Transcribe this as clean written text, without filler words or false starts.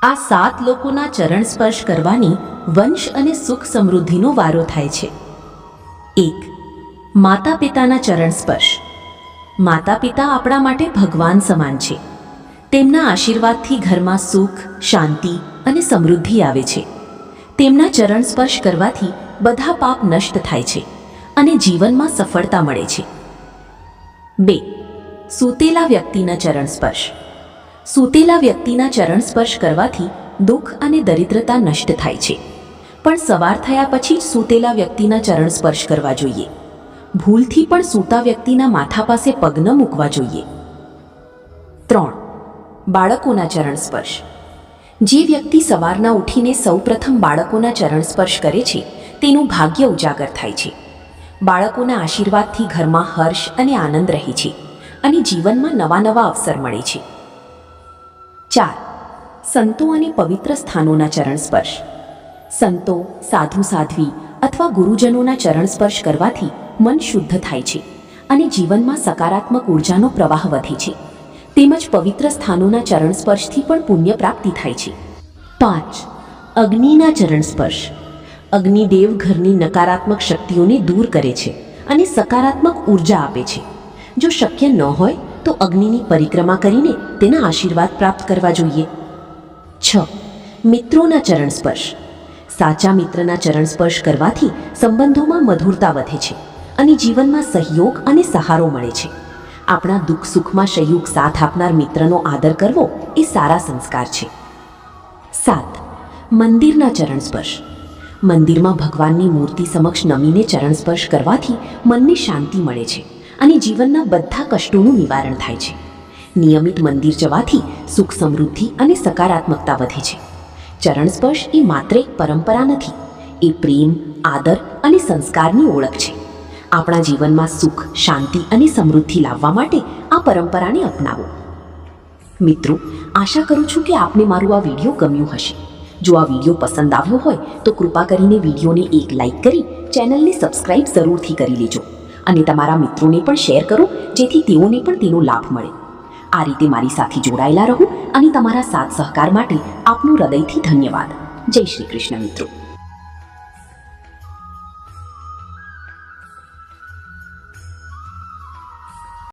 આ 7 લોકોના ચરણ સ્પર્શ કરવાની વંશ અને સુખ સમૃદ્ધિનો વારો થાય છે. 1. માતા પિતાના ચરણ સ્પર્શ. માતા પિતા આપણા માટે ભગવાન સમાન છે. તેમના આશીર્વાદથી ઘરમાં સુખ, શાંતિ અને સમૃદ્ધિ આવે છે. તેમના ચરણ સ્પર્શ કરવાથી બધા પાપ નષ્ટ થાય છે અને જીવનમાં સફળતા મળે છે. 2. સૂતેલા વ્યક્તિના ચરણ સ્પર્શ. સૂતેલા વ્યક્તિના ચરણ સ્પર્શ કરવાથી દુઃખ અને દરિદ્રતા નષ્ટ થાય છે. પણ સવાર થયા પછી જ સૂતેલા વ્યક્તિના ચરણ સ્પર્શ કરવા જોઈએ. ભૂલથી પણ સૂતા વ્યક્તિના માથા પાસે પગ ન મૂકવા જોઈએ. 3. બાળકોના ચરણ સ્પર્શ. જે વ્યક્તિ સવારના ઉઠીને સૌપ્રથમ બાળકોના ચરણ સ્પર્શ કરે છે તેનું ભાગ્ય ઉજાગર થાય છે. બાળકોના આશીર્વાદથી ઘરમાં હર્ષ અને આનંદ રહે છે અને જીવનમાં નવા નવા અવસર મળે છે. 4. સંતો અને પવિત્ર સ્થાનોના ચરણ સ્પર્શ. સંતો, સાધુ સાધ્વી અથવા ગુરુજનોના ચરણ સ્પર્શ કરવાથી મન શુદ્ધ થાય છે અને જીવનમાં સકારાત્મક ઉર્જાનો પ્રવાહ વધે છે. તેમજ પવિત્ર સ્થાનોના ચરણ સ્પર્શથી પણ પુણ્ય પ્રાપ્તિ થાય છે. 5. અગ્નિના ચરણ સ્પર્શ. અગ્નિદેવ ઘરની નકારાત્મક શક્તિઓને દૂર કરે છે અને સકારાત્મક ઉર્જા આપે છે. જો શક્ય ન હોય તો અગ્નિની પરિક્રમા કરીને તેના આશીર્વાદ પ્રાપ્ત કરવા જોઈએ. 6. મિત્રોના ચરણ સ્પર્શ. સાચા મિત્રના ચરણ સ્પર્શ કરવાથી સંબંધોમાં મધુરતા વધે છે અને જીવનમાં સહયોગ અને સહારો મળે છે. આપણા દુઃખ સુખમાં સંયુગ સાથ આપનાર મિત્રનો આદર કરવો એ સારા સંસ્કાર છે. 7. મંદિરના ચરણ સ્પર્શ. મંદિરમાં ભગવાનની મૂર્તિ સમક્ષ નમીને ચરણ સ્પર્શ કરવાથી મનને શાંતિ મળે છે અને જીવનના બધા કષ્ટોનું નિવારણ થાય છે. નિયમિત મંદિર જવાથી સુખ સમૃદ્ધિ અને સકારાત્મકતા વધે છે. ચરણ સ્પર્શ એ માત્ર એક પરંપરા નથી, એ પ્રેમ, આદર અને સંસ્કારની ઓળખ છે. આપણા જીવનમાં સુખ, શાંતિ અને સમૃદ્ધિ લાવવા માટે આ પરંપરાને અપનાવો. મિત્રો, આશા કરું છું કે આપને મારું આ વિડીયો ગમ્યું હશે. જો આ વિડીયો પસંદ આવ્યો હોય તો કૃપા કરીને વિડીયોને એક લાઇક કરી ચેનલને સબસ્ક્રાઇબ જરૂરથી કરી લેજો અને તમારા મિત્રોને પણ શેર કરો જેથી તેઓને પણ તેનો લાભ મળે. આ રીતે મારી સાથે જોડાયેલા રહો અને તમારા સાથ સહકાર માટે આપનો હૃદયથી ધન્યવાદ. જય શ્રી કૃષ્ણ મિત્રો.